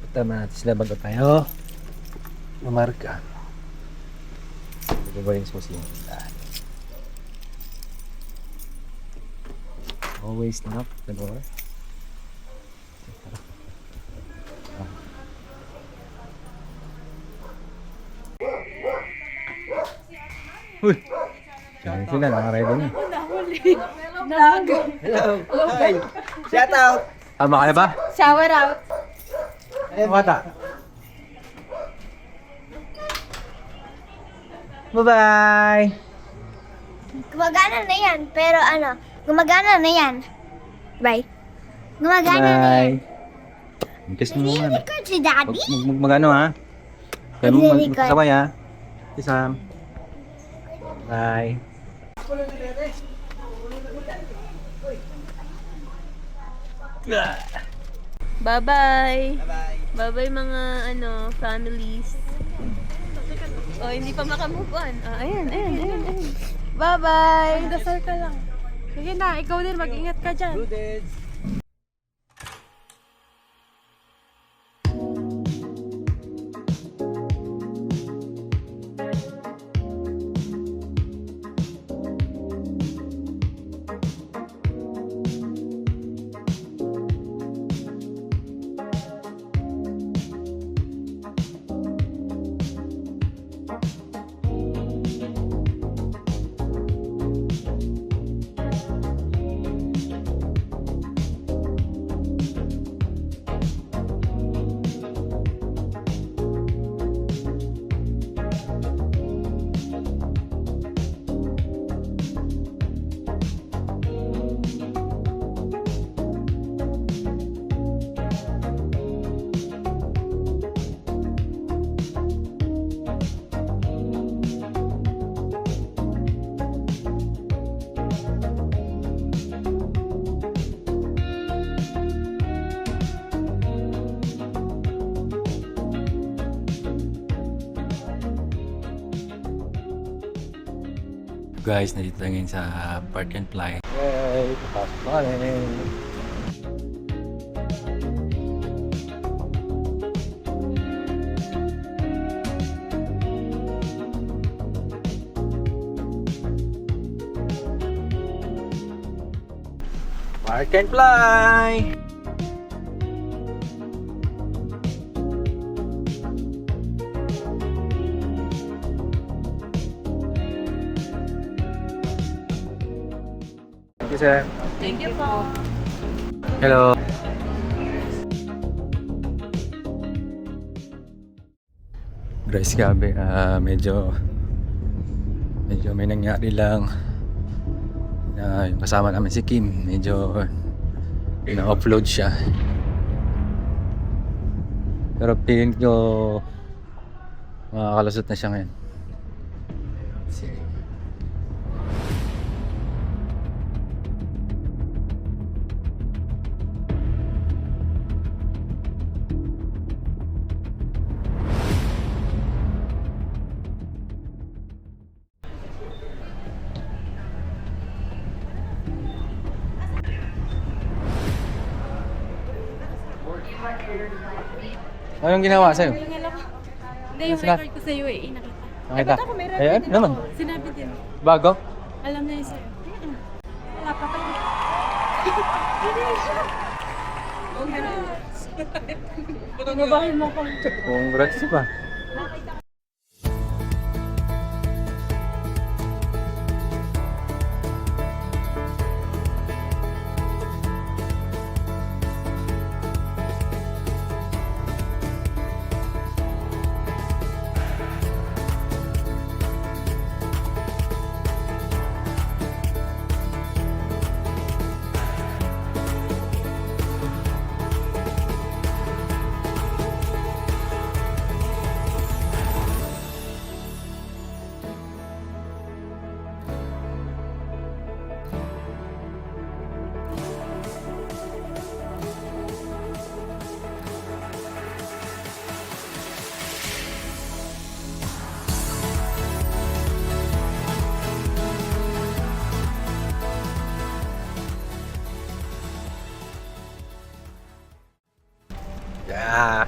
Tama natin sila bago tayo mamarka. Ito ba yung susi yung tindahan? Always knock the door. Uy! Diyan sila, nakaredo na. Hello. Hi. Shout out. Tama kaya ba? Shower out. Ano bata? Bye-bye! Gumagana na yan, pero ano, gumagana na yan. Bye. Gumagana na yan. Bye! Kiss mo naman. Nire-record si Daddy? Magano ha? Kaya mo Nire-record. magkasabay ha? Isam. Bye! Bye-bye. Bye-bye mga families. Oh, hindi pa makamove on. Ah, ayan. Bye-bye. Dasal ka lang. Sige na, ikaw din, mag-ingat ka dyan. Guys, nandito tayo ngayon sa Park and Fly. Yay! Papasok na kami! Park and Fly! Thank you, sir. Thank you po. Hello. Guys, gabi, medyo may nangyari lang na yung kasama namin si Kim, medyo na-upload siya. Pero feeling ko makakalusot na siya ngayon. Anong ginawa sa'yo? Hindi, yung Sinabi- record ko sa UAE nakita. Nakita? Ba't ako may record Ayan, din naman. ako? Sinabi din. Bago? Alam na yun sa'yo. Wala pa kayo. Nabahin mo ko. Congrats pa. Yeah.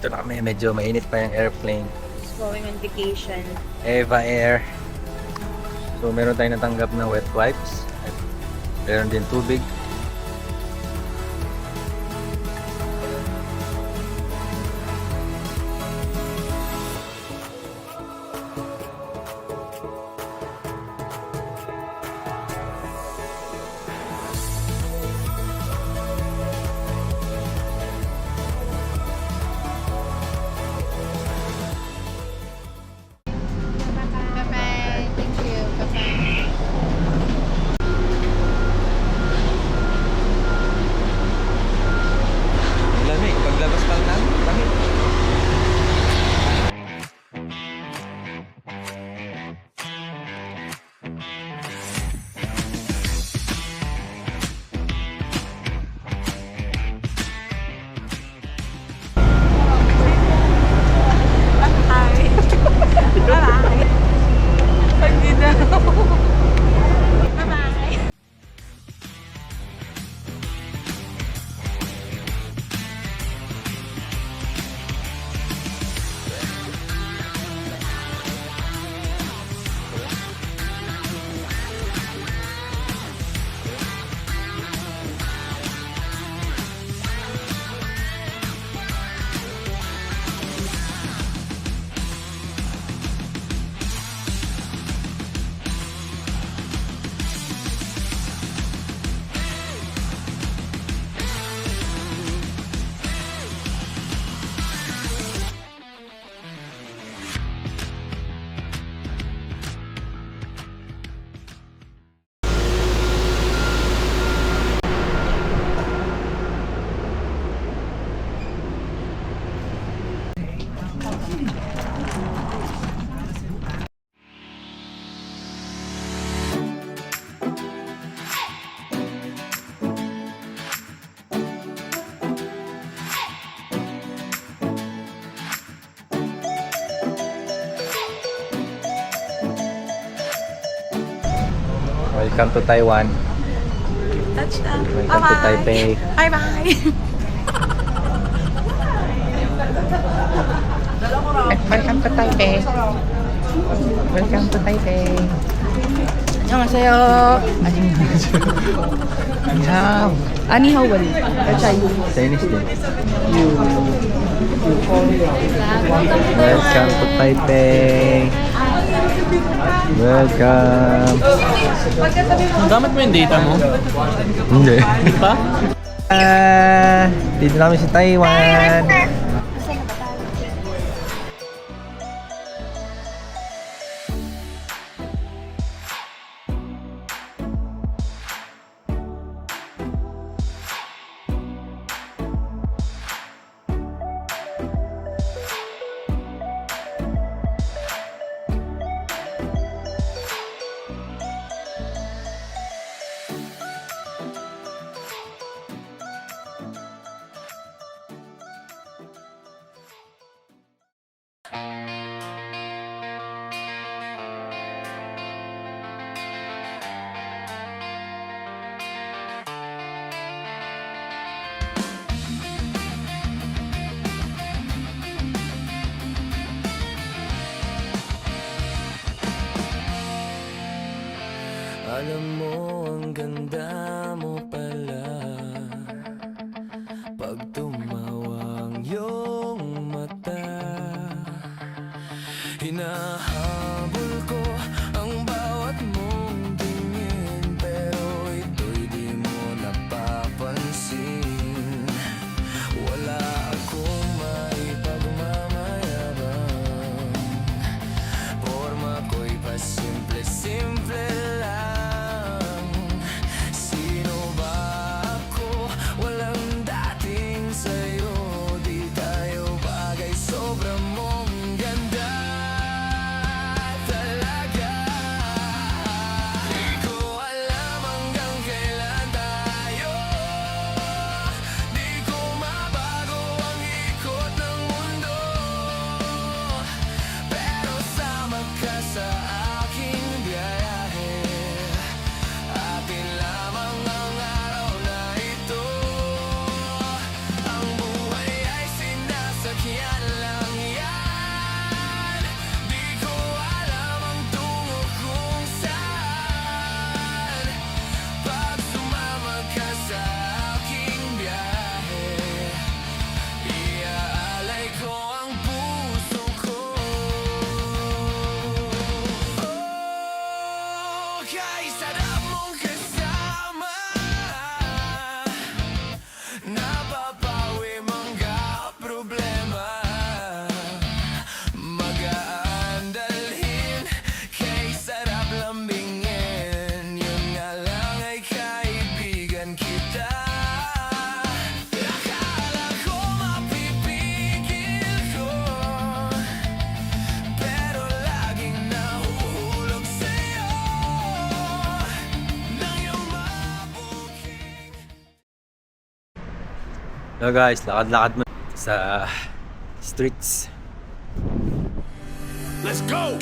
Ito na kami, medyo mainit pa yung airplane. Just going on vacation. Eva Air. So meron tayong natanggap na wet wipes. At meron din tubig. Bye-bye. Thank you. Bye-bye. Lamig. Paglabas pa lang, lamig. Welcome to Taiwan. Touchdown. Welcome to Taipei. Bye-bye. Welcome to Taipei. Welcome to Taipei. 안녕하세요. 안녕하세요. 아니하오 wali. Chinese din. Welcome to Taipei. Welcome. Gamit mo yung data mo? Hindi. Pa? Dito namin sa Taiwan. Alam mo ang ganda mo pala Pag tumawang iyong mata mapapawi mga problema. Magaan dalhin kay sarap lambingin. Yun nga lang ay kaibigan kita. Akala ko mapipigil ko, pero laging nahuhulog sa'yo ng iyong mabuking. So guys, lakad-lakad mo sa streets. Let's go!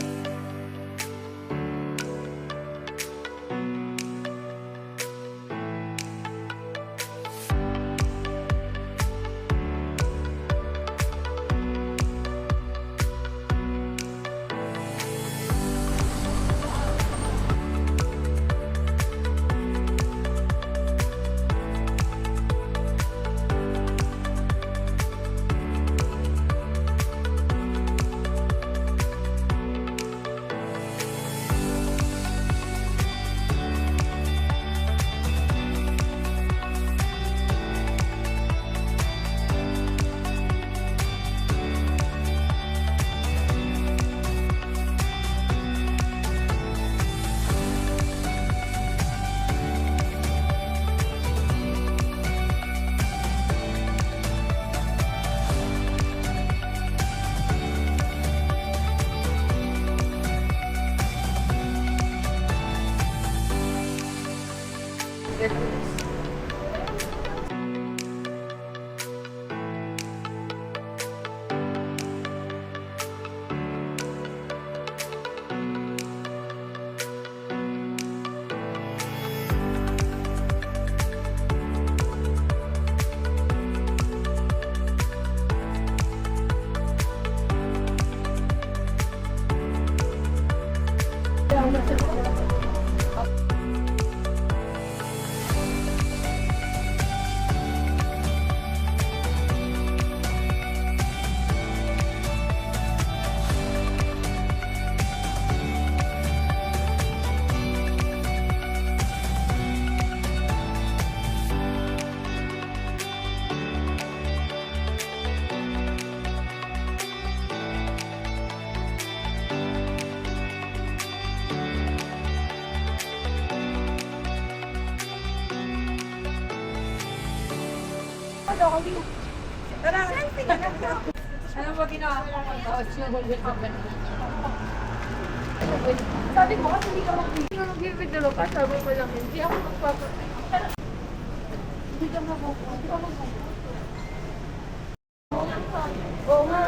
Sabi ko kasi hindi ka magbibidalo ka. Sabi ko lang, hindi ako magpapapit. Hindi ka magpapapit. Oo nga.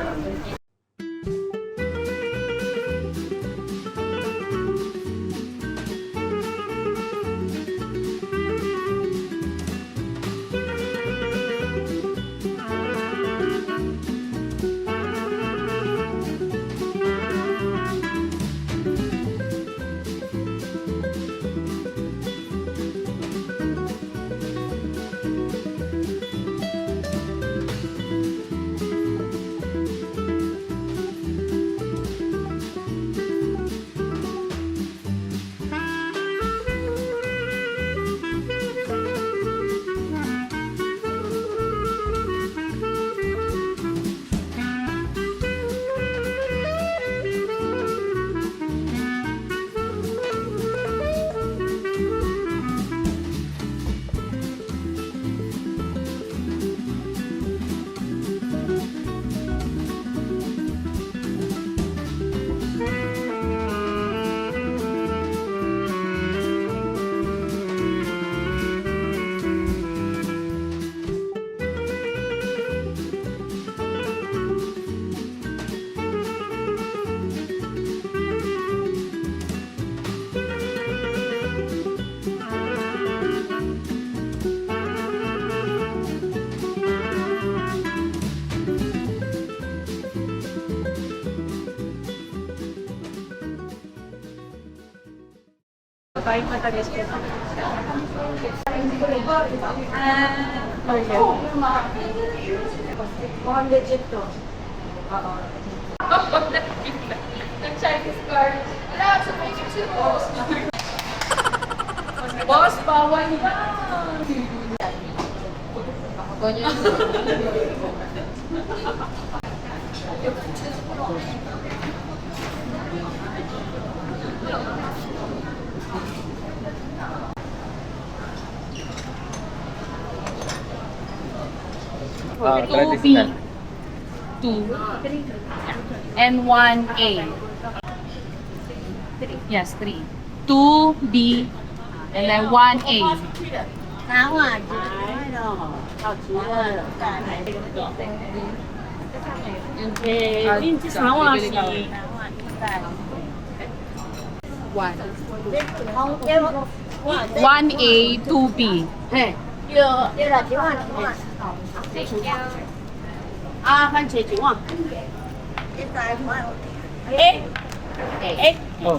Kahit matagas ko. Mukhang legit to. Oo. Nag-Chinese card. Wala, sa picture si Boss. Boss, bawal yan. Traditional. 2 and 1A. Yes, 3. 2B and then 1A. One. 1A, 2B. Oh,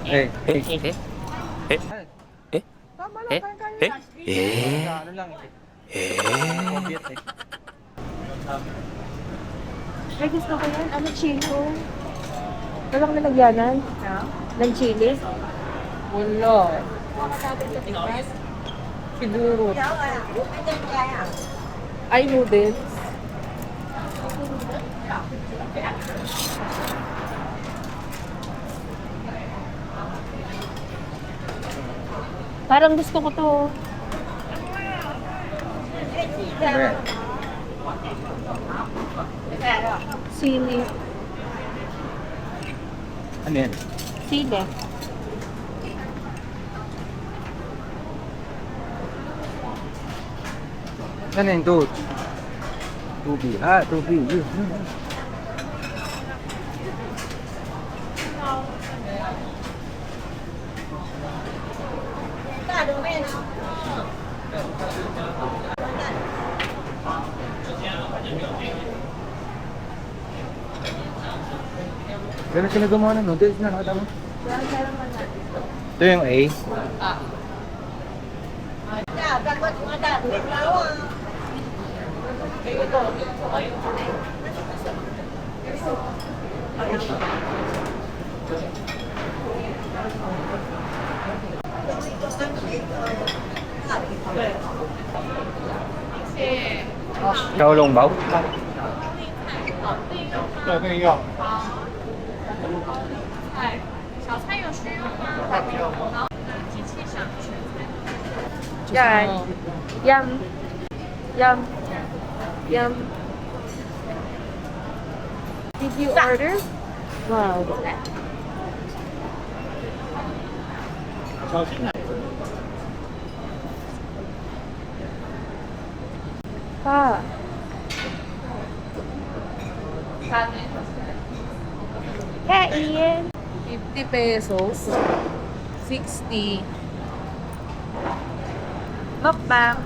Ano lang obvious eh. Ay, gusto ko yan. Ano, chilo? Walang nalagyanan? Ng chili? Wala. Siguro. Ay, noodles. Parang gusto ko to. Ayan. Sili. Ano yan? Sili. Ano yan? 2B. 2B. Yun. Ganun sila gumawa ng noodles na nakita mo? Ito yung A. Xiaolong bao. Yan. Yum. Yum. Yum. Did you order? Wow. Pa. Kain. 50 pesos. 60. Mukbang.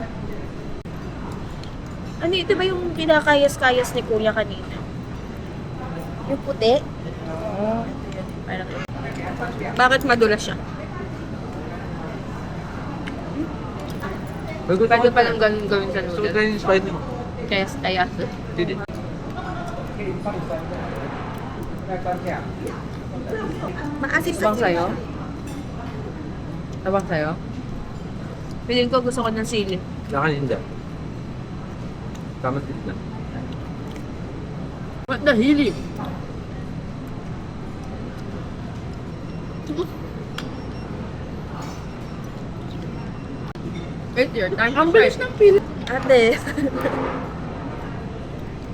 Ano, ito ba yung kinakayas-kayas ni Kuya kanina? Yung puti? Parang, bakit madulas siya? Pwede pa lang ganun gawin sa Gusto ko noodles. try yung spicy mo. Kaya. Didi. Maasim Tabang sa'yo? Tabang sa'yo? Piling ko gusto ko ng sili. Sa akin hindi. Tama din lang. What the hell? Wait, your time. Ang bilis ng pili. Ate.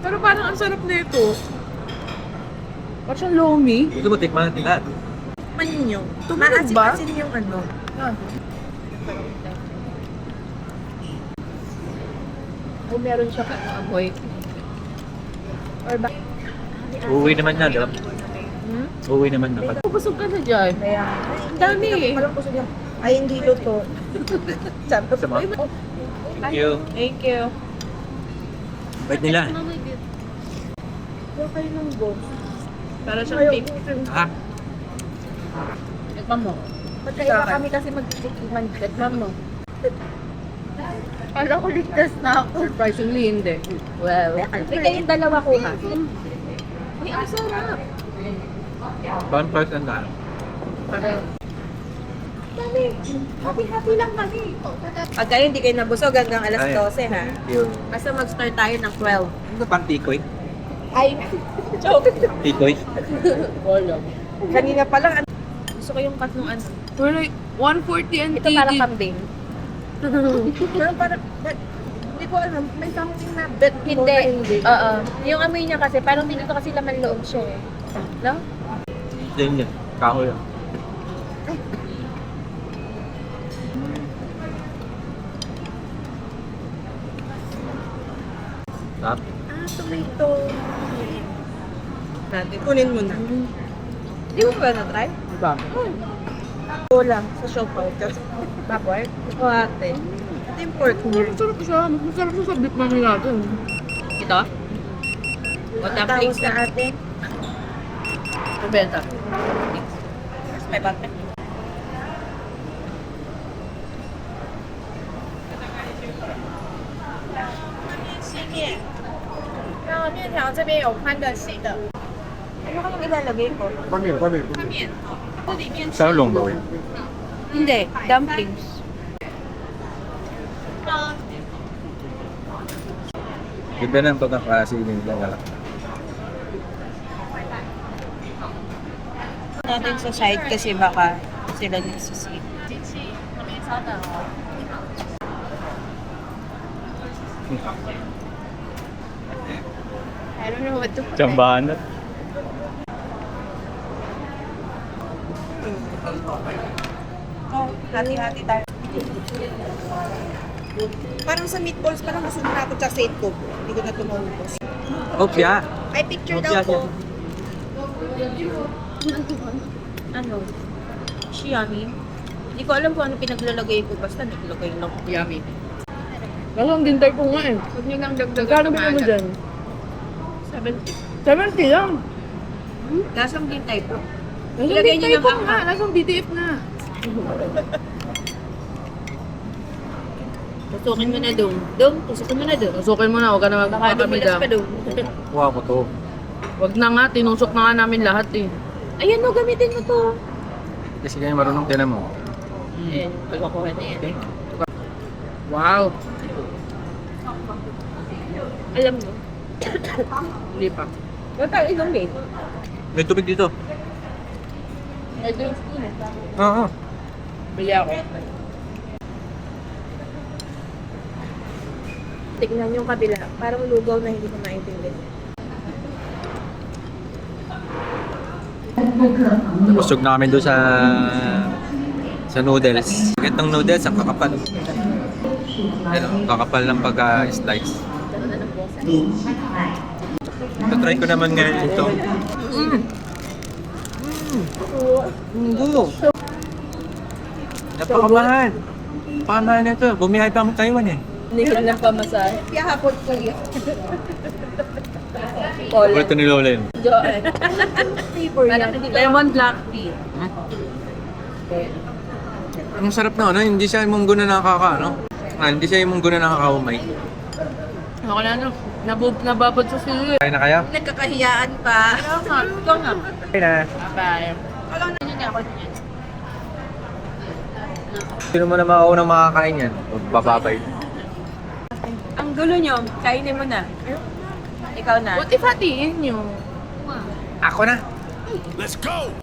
Pero parang ang sarap nito. Parang siyang lomi. Gusto mo tikman natin lahat. Maninyo. Tumunog ba? Maasim yung ano. O meron siya Amoy. or ba? Uuwi naman na, diba? Uuwi naman na. Busog ka na dyan. Kaya, Ang dami eh. parang gusto niya, ay hindi luto. Sabi ko, Sama. Thank you. Thank you. Bait nila. Huwag kayo ng boss. Para siyang Ayaw, beef. Ah, Tikman mo. magkaiba kami kasi mag-tikman. Tikman mo. Kala ko ligtas na ako. Surprisingly, hindi. Well, May kayong dalawa ko ha. Uy, ang sarap. 1% na. Parang kami. Happy lang kami. Pag kayo hindi kayo nabusog hanggang alas Ay. 12 ha. Yun. Basta mag-start tayo ng 12. Ano pang tikoy? Ay, joke. Tikoy? Kanina pa lang, gusto ko yung cut nung ano. We're like 140 and Ito para kambing. Pero parang, hindi ko alam, may something na bet mo na Hindi. Oo. Yung amoy niya kasi, parang dito kasi laman loob siya eh. No? Yan yan. Kahoy yan. Sarap. Tomato. Natin, kunin mo na. Hindi mo ba na-try? Ba? Oo lang, sa Shopee. Kasi, baboy? O ate. Ito yung pork niya. Masarap siya. Masarap siya sa beef mami natin. Ito? O dumplings na ate. Benta. May bata. Sige. 然后面条这边有宽的、细的。 Ano kayong ilalagay ko? Saan long ba yun? Hindi, dumplings. Ganda ng pagkakasiling lang. Natin sa side kasi baka sila nagsisip. I don't know what to Tsambahan na. Oh, hati-hati tayo. Parang sa meatballs, parang gusto na ako sa saint ko. Hindi ko na tumulubos. Opya. Ay, picture Okay, daw po. Ano? Yummy. Hindi ko alam kung ano pinaglalagay ko. Basta naglagay lang. Yummy. Lasang din tayo po nga eh. Huwag nyo lang dagdagan. Magkano ba mo dyan? 70. 70 lang. Lasang din tayo po. Lasang Ilagay din niyo tayo ng po anghang. nga. Lasang BTF na. Tusukin mo na doon. Doon, tusukin mo na doon. Tusukin mo na. Huwag ka na Baka magpakamida. dumulas pa doon. Kuha ko to. Huwag na nga. Tinusok na nga namin lahat eh. Ayan mo, gamitin mo to. Kasi kayo marunong tinan mo. Ayan, pagkakuha na yan. Wow. Alam mo. Hindi pa. Huwag tayo inumin. May tubig dito. May drinks din. Oo. Bili ako. Tignan yung kabila. Parang lugaw na hindi ko maintindihan. Busog namin doon sa noodles. Bakit ng noodles, ang kakapal. Ano, kakapal ng pagka-slice. Try ko naman ngayon ito. Napakamahal. Pamahal na ito. Bumihay pa mo Taiwan eh. Nihil na pamasahe. Kaya hapon ko yun. Ito ni Lola yun. Lemon black tea. Ang sarap na ano, hindi siya yung munggo na nakaka, hindi siya yung munggo na nakakaumay. Ako na ano. Nababad sa sili. Kaya na kaya? Nagkakahiyaan pa. Ito nga. Kaya na. Bye. Sino mo na makaunang makakain yan? Bababay. Ang gulo nyo, kainin mo na. Ikaw na. What if hatiin nyo? Ako na! Let's go!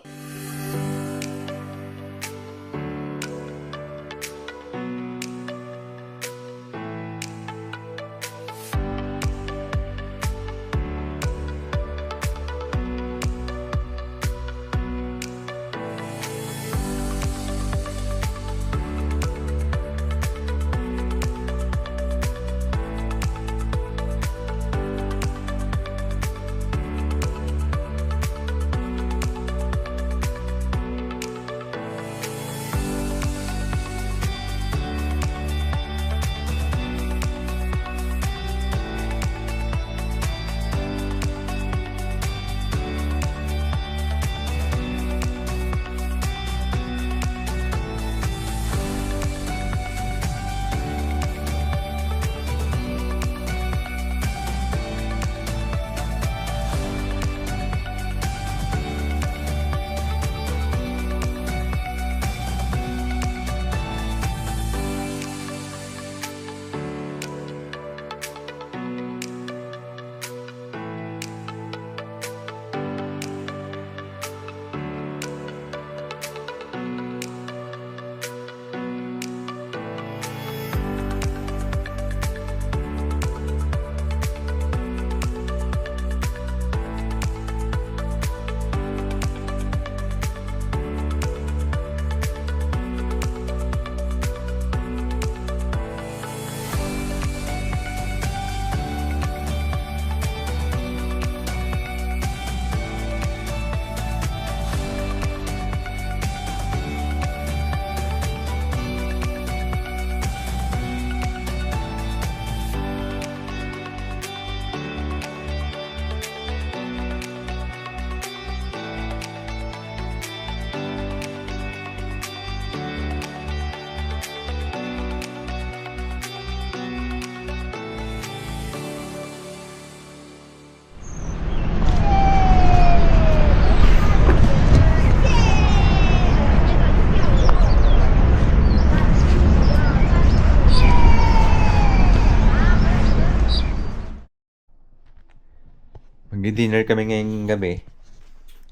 Mag-dinner kami ngayong gabi.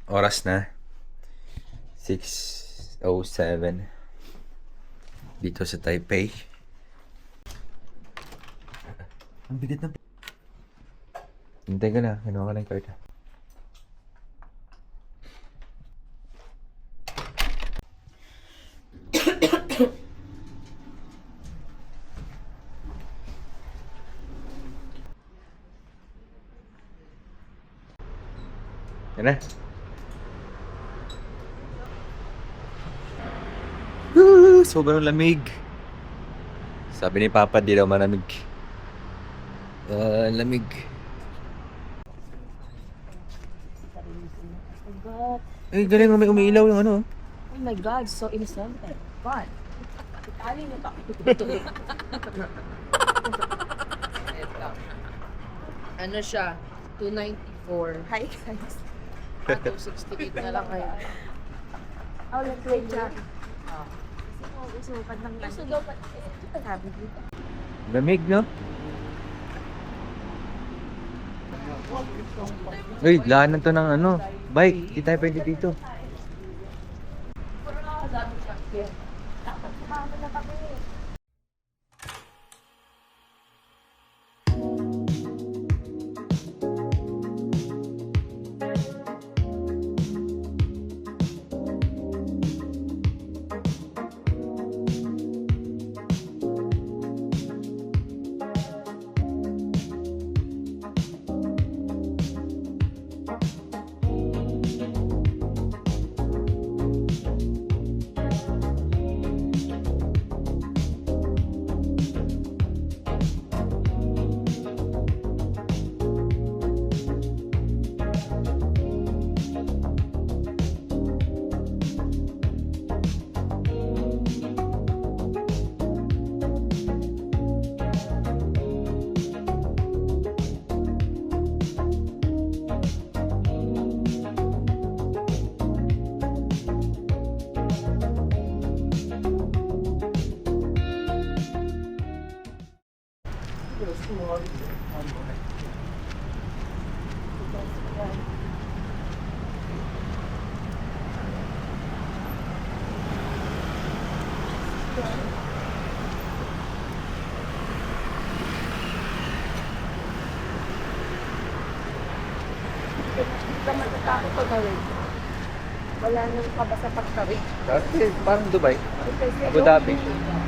Oras na. 6:07. Dito sa Taipei. Ang bigat na. Hintay ka na. Kinuha ka ng card. Yan na. Sobrang lamig. Sabi ni Papa, di daw malamig. Lamig. Eh, galing may umiilaw yung ano. Oh my God, so innocent. God. Itali niyo pa. Ano siya? 294. Hi guys. 268 na lang kayo. Oh, let's wait siya. Gusto daw pa. Sabi dito. Lamig, no? Uy, daanan to ng ano, bike. Di tayo pwede dito. Wala nang kaba sa pagtawid. Dati, parang Dubai. Abu Dhabi.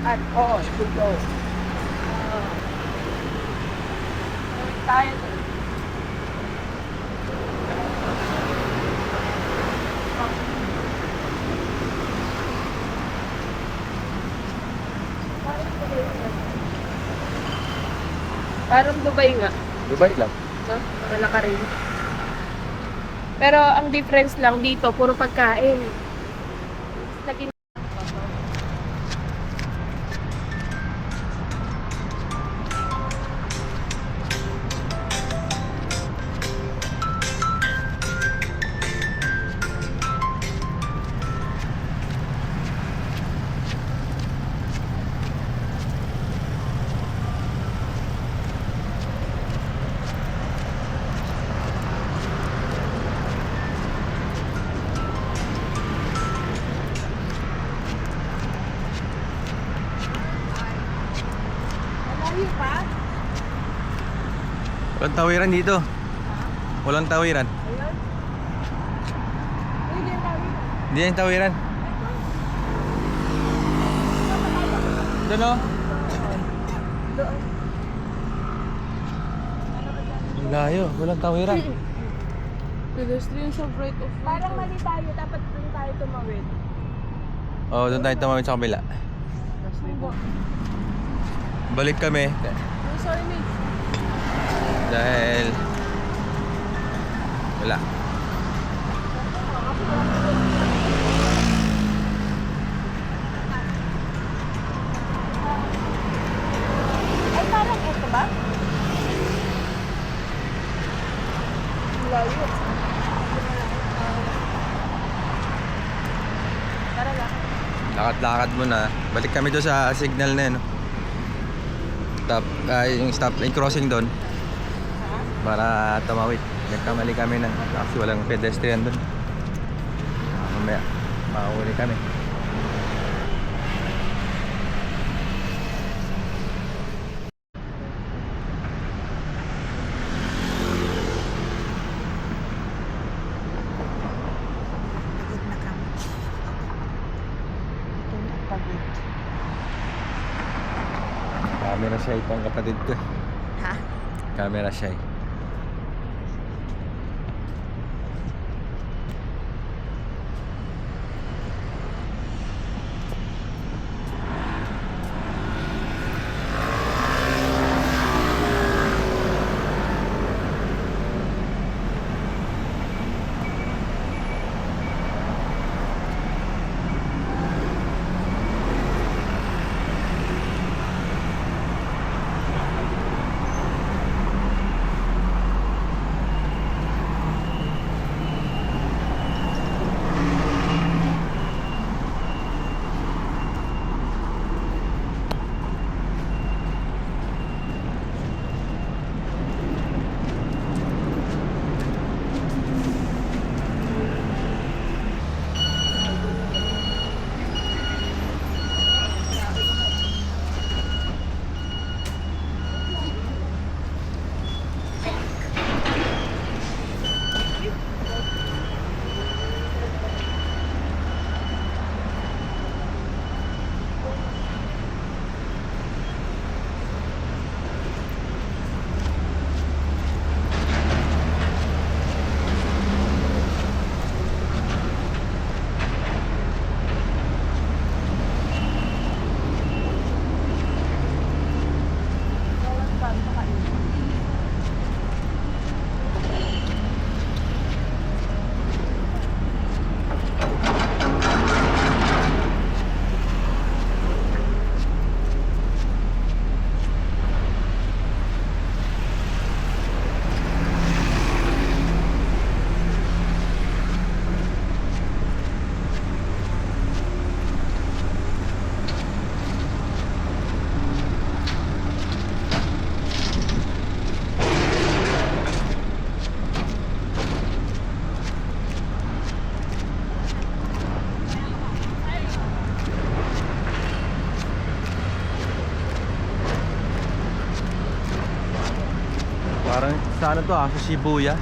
At, oo, should go. Tayo. Parang Dubai nga. Dubai lang. No? Wala ka rin. Pero ang difference lang dito, puro pagkain. Lagi Walang tawiran dito. Walang tawiran. Hindi yan tawiran. Doon o. Ang layo. Walang tawiran. Pedestrian sa right of way. parang mali tayo, dapat doon tayo tumawid. Oo, doon tayo tumawid sa kabila. Balik kami. Sorry, mate. Dahil wala. Ay, parang ito ba? Layo. Tara lang. Lakad-lakad muna. Balik kami doon sa signal na yun. Stop, yung stop line crossing doon. para tumawid. Nagkamali kami ng kasi walang pedestrian doon. Mamaya makahuli kami. Camera shy itong kapatid ko. Ha? Camera shy. Parang sa ano to sa Shibuya.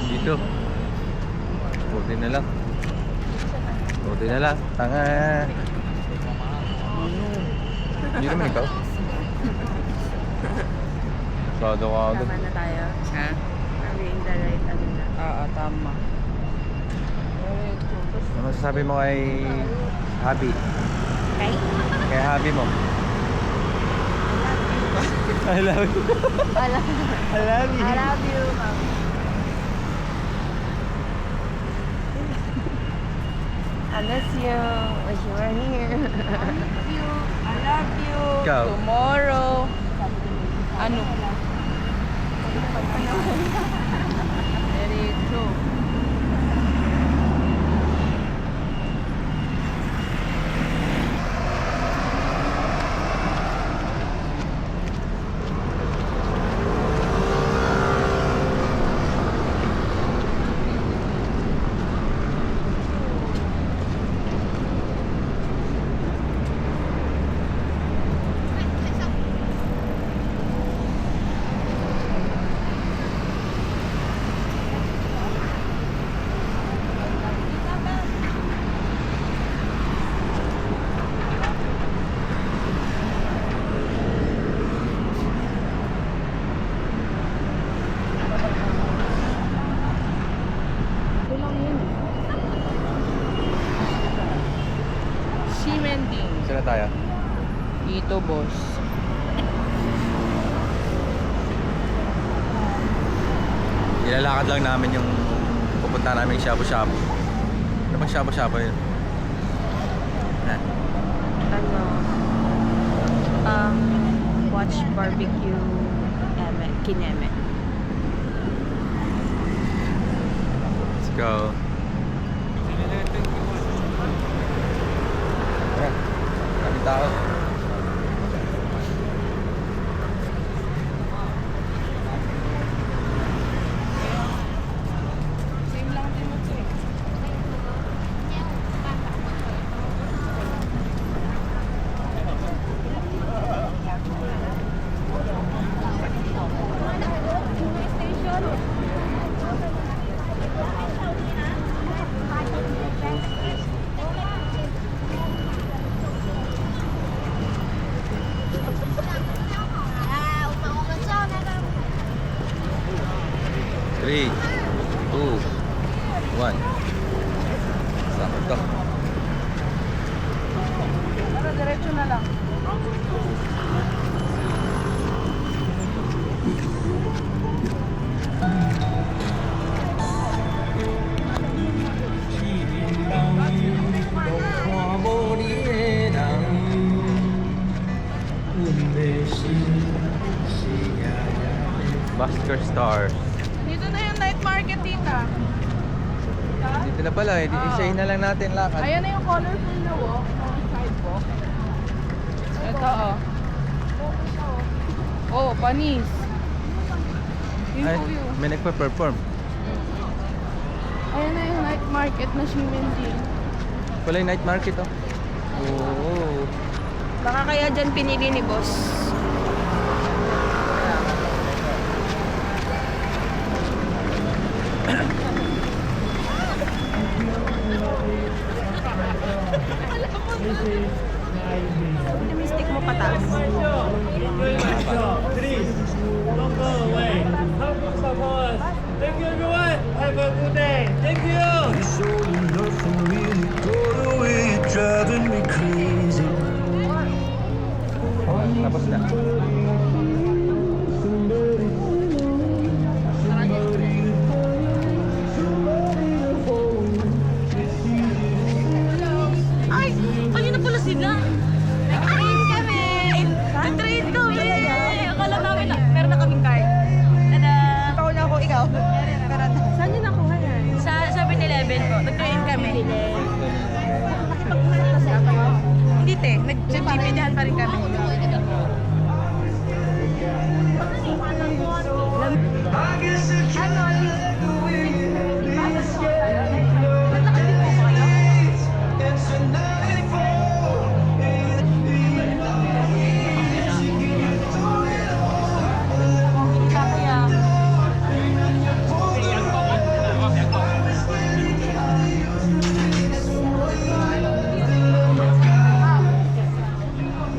Dito. Buti na lang. Buti na lang. Tanga. Hindi naman ikaw. Sado ka agad. Tama na tayo. Ha? Are we in the right ano na? Oo, tama. Ano masasabi mo kay Habi? Okay? Kay Habi mo? I love you. I love you. I love you. I love you, ma'am. I miss you. Wish you were here. I love you. Ikaw? Tomorrow. Ano? Very true. na tayo? Dito, boss. Ilalakad lang namin yung pupunta namin shabu-shabu. Ano bang shabu-shabu yun? Ano? Watch barbecue kineme. Let's go. Ayan, kami tao. Same lang din mo to eh. Three, two, one. Sakot ka. Tara, diretso na lang. Buster Stars. Dito na yung night market, tita. Dito na pala, isahin na lang natin lakad. Ayan na yung colorful na walk ng sidewalk. Ito, oh. Oh, panis. Yung Ay, view. may nagpa-perform. Ayan na yung night market na Shimenji. Wala yung night market, oh. Oo. Baka kaya dyan pinili ni boss. Optimistic mo patas. Tapos na. Ay! Kanina pala sila! Nag-train kami! Nag-train kami! Akala namin na, meron na kaming card. Tada! Ako na ako, ikaw. Meron. Saan yun nakuha yan? Sa 7-Eleven po. Nag-train kami. Hindi te, nag-GPDhan pa rin kami.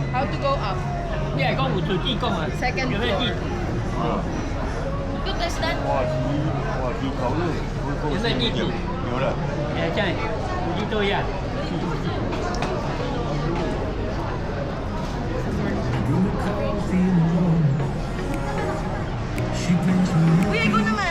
How to go up? 一係江湖最基功啊， Second 有咩 floor. 基？ Good as that. 有咩基础？有了。这样，估计都一样。 Uy, ikaw naman.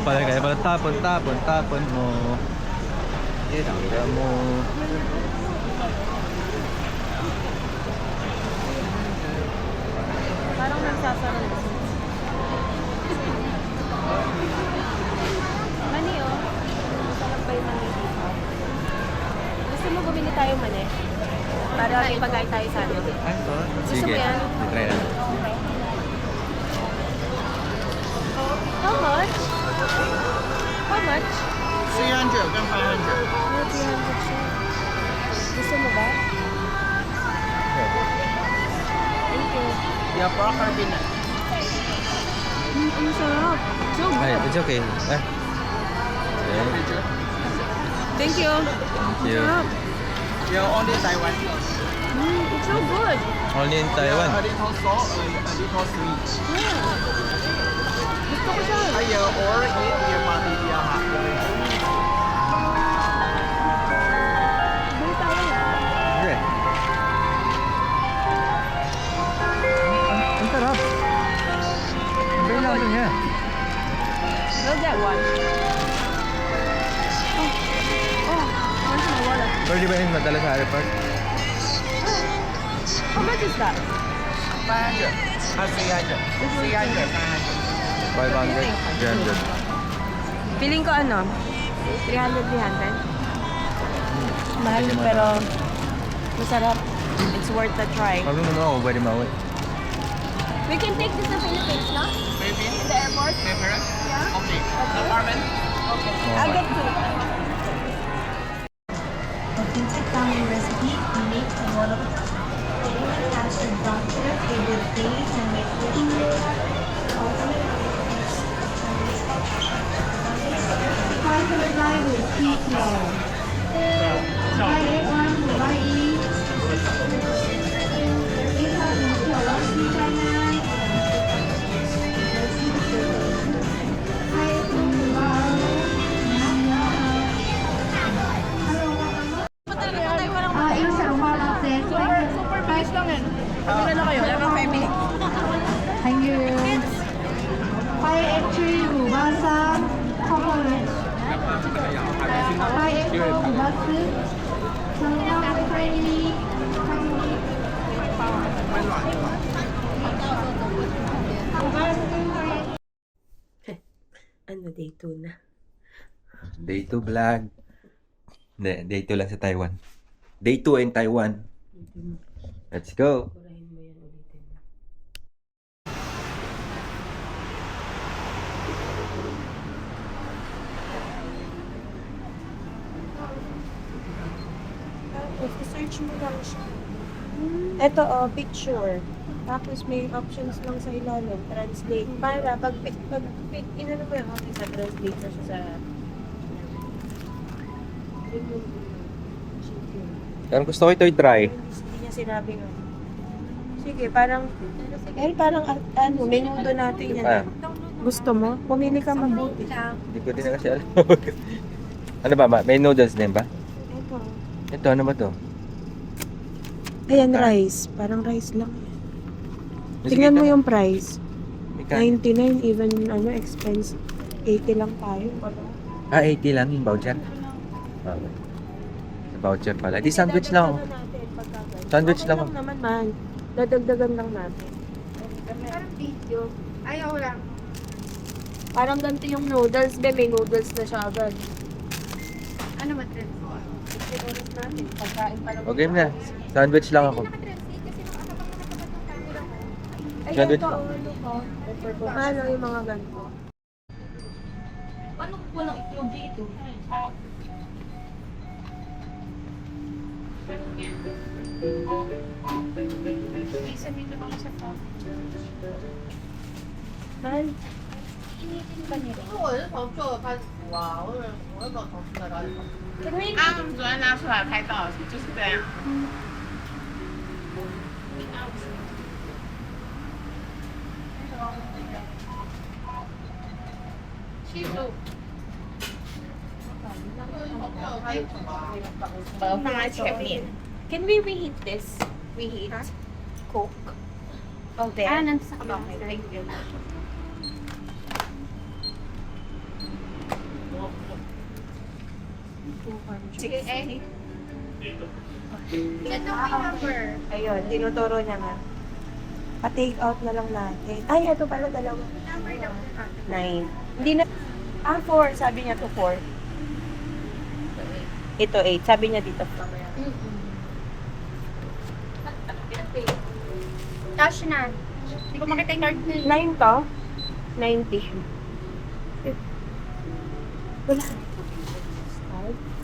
pala kaya pala tapon mo. Tinangga mo. Parang nagsasarap. Mani, oh. Masarap pa yung mani dito. Gusto mo bumili tayo mani? Para ipagay tayo sa ano. Ay, ito. Gusto mo yan? Try na. How much? How much? 300 跟500。 300 siya. Gusto mo ba? Thank you.有 broccoli peanut。 Ang sarap. So Ay, good. it's okay. Ah. Okay. Thank you. Thank you.有 only Taiwan。 It's so good. Only in Taiwan. A little salt, a little sweet。 Gusto ko siya. 还有偶尔也有马蹄比较好。 Bili tayo. Okay. Ang sarap. Ang very lang niya. We'll get one. Oh, once in a while. Pwede ba yung madala sa Harry Park? How much is that? 500。300。300 500。 500, 300. Feeling ko ano? 300, 300. Mahal pero masarap. It's worth the try. Sabi mo naman ako, pwede mawin. We can take this to Philippines, no? Maybe. In the airport? Preference? Yeah. Okay. Apartment? Okay. I'll get two. Authentic Italian recipe made from one of has adventure favorite days and make Hi, to the guy with pizza. Hi, everyone. Bye. Super bilis lang yan. Pagkala na kayo, wala kang 5 minutes. Thank you. Hi, actually, Ubasa, chocolate. Hi, actually, Ubasa. Sometimes friendly. Ano, day 2 na? Day 2 vlog. Hindi, day 2 lang sa Taiwan. Day 2 in Taiwan. Let's go. Tapos, search mo lang siya. Ito, oh, picture. Tapos, may options lang sa ilalim. Translate. Para, pag inano mo yung option sa translate na siya sa... Pero gusto ko ito i-try. Hindi niya sinabi nga. Sige, parang... parang, ano, menudo natin yan. Ah. Gusto mo? Pumili ka mabuti. Hindi ko din na kasi alam. Ano ba? May noodles din ba? Ito. Ito, ano ba to? Ayan, rice. Parang rice lang. Sige, Tingnan mo ito. yung price. May kanin. 99, even ano, expense. 80 lang tayo. Ah, 80 lang yung voucher. Okay. Sa voucher pala. Di sandwich lang ako. Sandwich lang ako. naman man. Dadagdagan lang natin. Parang video. Ayaw lang. Parang ganito yung noodles. May noodles na siya agad. Ano matrin ko? Oras natin. Pagkain pa lang. Okay na. Sandwich lang ako. Nakatranslate kasi nakakabang nakabang ng camera ko. Ay, Sandwich ito, lang. ano ko. Paano yung mga ganito? Paano ko walang itlog dito? Isa dito ako sa phone. Mahal. Initin ba nila? Can we 昨天拿出来拍照，就是这样。放在前面。 Can we reheat this? Reheat? Coke? Oh, there. Ah, nandun sa kabang. Okay, thank you. Sige, eh. Ayun, tinuturo niya nga. Pa-take out na lang natin. Ay, ito pala dalawa. 9. Hindi na... 4. Sabi niya to 4. Ito 8. Sabi niya dito. Cash na. Hindi ko makita yung card niya. 9 to? 90. Wala.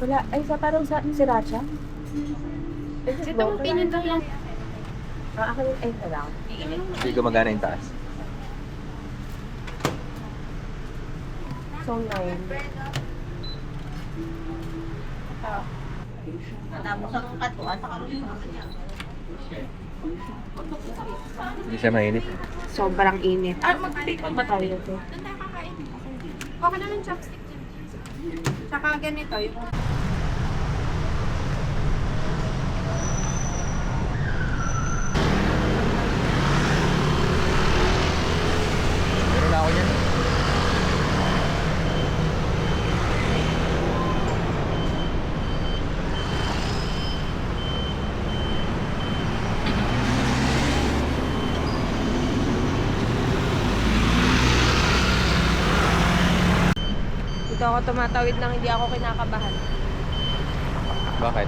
Wala. Ay, parang sa siracha. Ito mo pinindot lang. Akin yung 8 lang. Hindi gumagana yung taas. So, 9. Hindi siya mainit. Sobrang init. Mag-take out ba tayo ito? Okay na ng chopstick. Tsaka ganito, yung Meron na ako niyan. Dito ako tumatawid lang, hindi ako kinakabahan. Bakit?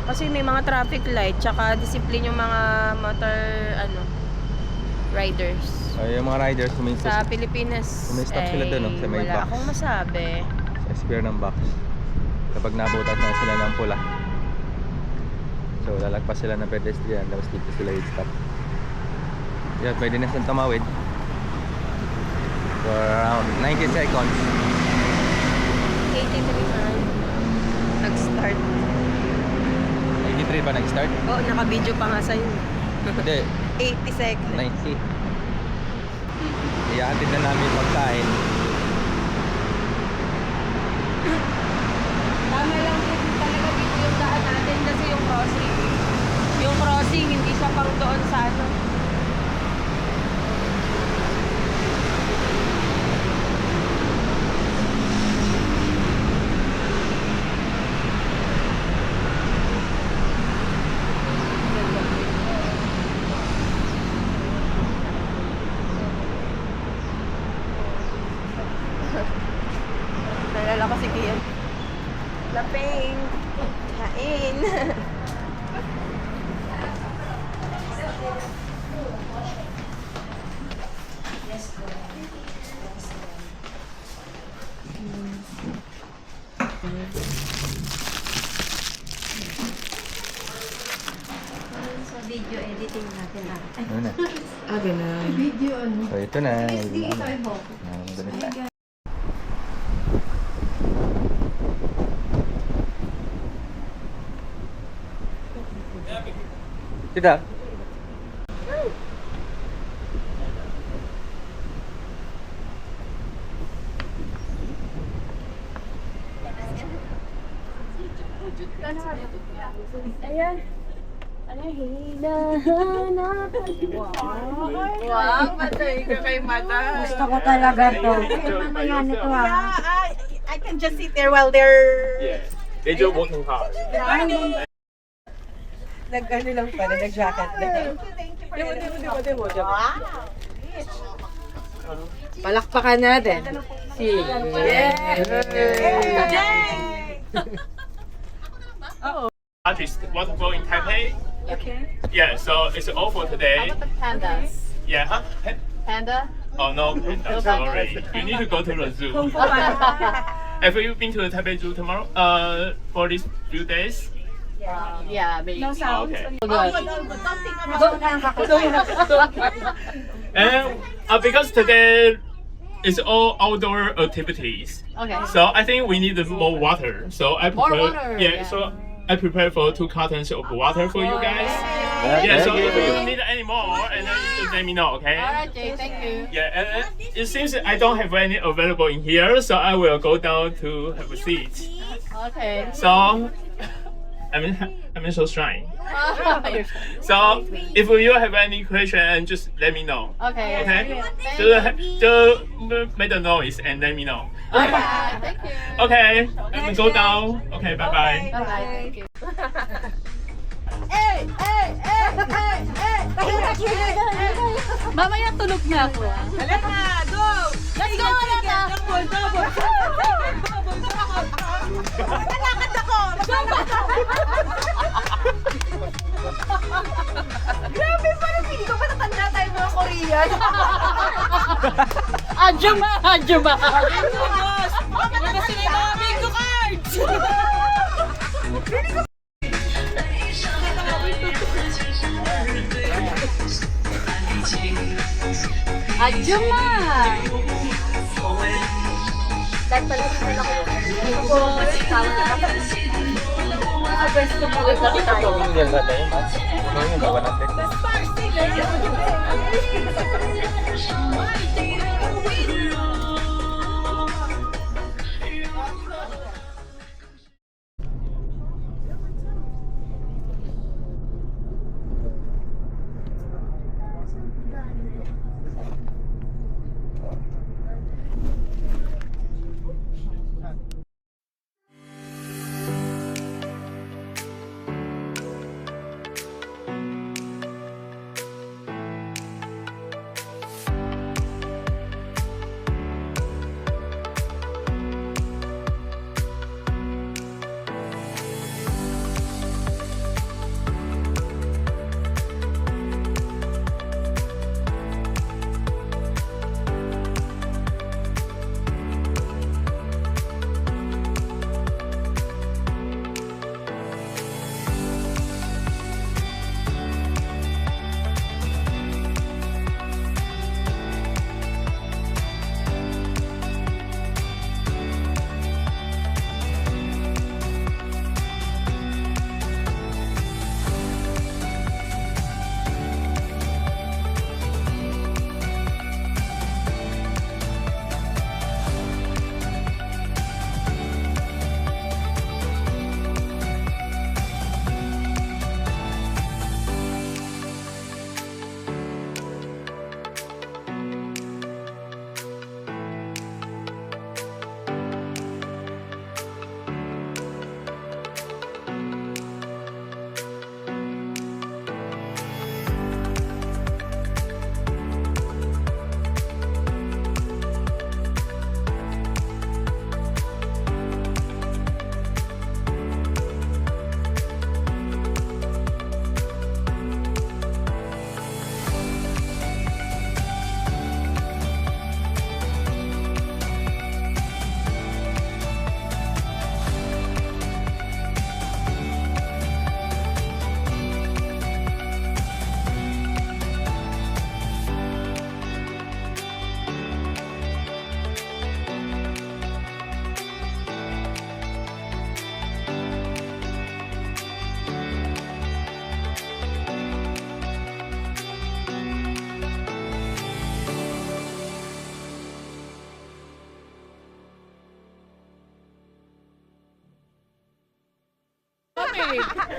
Kasi may mga traffic light, tsaka discipline yung mga motor, riders. Ay, yung mga riders, Sa Pilipinas, Stop sila dun, no? Sa may wala box. akong masabi. sa square ng box. Kapag nabutas na sila ng pula. So, lalagpas sila ng pedestrian, tapos dito sila i-stop. Yeah, pwede na silang tumawid. For around 90 seconds. 83 man. Nag-start. 83 ba nag-start? Oo, naka-video pa nga sa'yo. Hindi, 80 seconds. 90. Iyahatid na namin yung pagkain. Tama lang din talaga dito yung daan natin kasi yung crossing. Yung crossing, hindi siya pang doon sa ano. Nalala ko si Kian. Lapeng. Kain. Sa video editing natin na. Ano na? Ganun. So, ito na. Ganun na. Tidak. Ayan. Ano, hinahanap. wow, matay ka kay Mata. Gusto ko talaga to. Mamaya nito ha. I can just sit there while they're... Yeah, they're just working hard. Nag-ano lang pala, nag-jacket lang. Demo. Palakpakan natin. Artist want to go in Taipei. Okay. Yeah, so it's all for today. the pandas? Yeah, huh? Panda? Oh no, panda, sorry. You need to go to the zoo. Have you been to the Taipei Zoo tomorrow? For these few days? Yeah, maybe. No Oh, okay. And because today is all outdoor activities, Okay. so I think we need more water. So I prepare. water, yeah. So I prepare for 2 cartons of water for you guys. Yeah. So if you need any more, and then you just let me know, okay? Alright, Jay, thank you. Yeah, and it seems I don't have any available in here, so I will go down to have a seat. Okay. So, I'm so shy. So, if you have any question, just let me know. Okay. Okay? Just make the noise and let me know. Okay, let me go down. Okay, bye bye. Mamaya tulog na ako. Halika na, go! Let's go, Alaka! Lalakad ako! Grabe, parang hindi ko pa natanda tayo mga Korean. Adjuma! Adjuma! Bakit na sila yung mga bingo cards? Adjuma! Yan ba tayo, Mats? Ano yung gawa natin?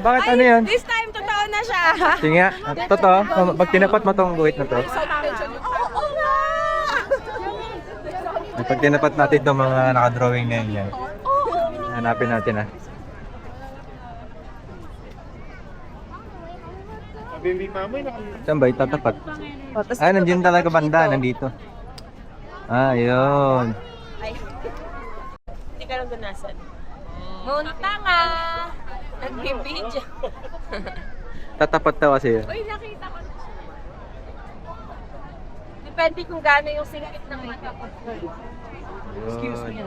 Bakit ano yun? This time, totoo na siya. Sige nga, totoo. Pag tinapat mo tong guhit na to. Pag tinapat natin itong mga nakadrawing na yun. Hanapin natin ah. Saan ba itatapat? Nandiyan talaga banda, nandito. Yun. Hindi ka lang gunasan. Munta nga! Nagbibidyo. Tatapat daw kasi yun. Uy, nakita ko na siya. Depende kung gaano yung singkit ng mata ko. Excuse me.